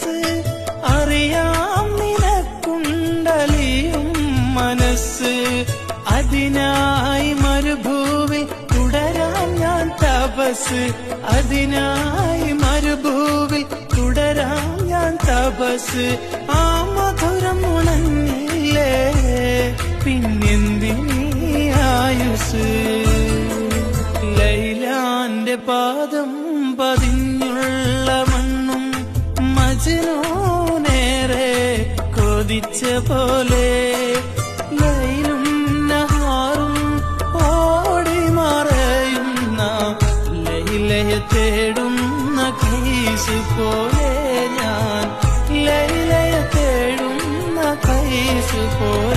വയസ്സ് അറിയാം നിനക്കുണ്ടലിയും മനസ്സ്. അതിനായി മരുഭൂവിൽ തുടരാൻ ഞാൻ തപസ്. അതിനായി മരുഭൂവിൽ തുടരാൻ ഞാൻ തപസ്. ആ മധുരം ഉണങ്ങില്ലേ പിന്നെന്തിനീ ആയുസ്. ലൈലാന്റെ പാദം പതിഞ്ഞുള്ള മണ്ണും മജ്നൂനേറെ കൊതിച്ച പോലെ. ലൈലും നഹാറും ഓടി മറയുന്ന ലൈലയെ തേടുന്ന കൈസ് പോലെ ഞാൻ. ലൈലയെ തേടുന്ന കൈസ് പോലെ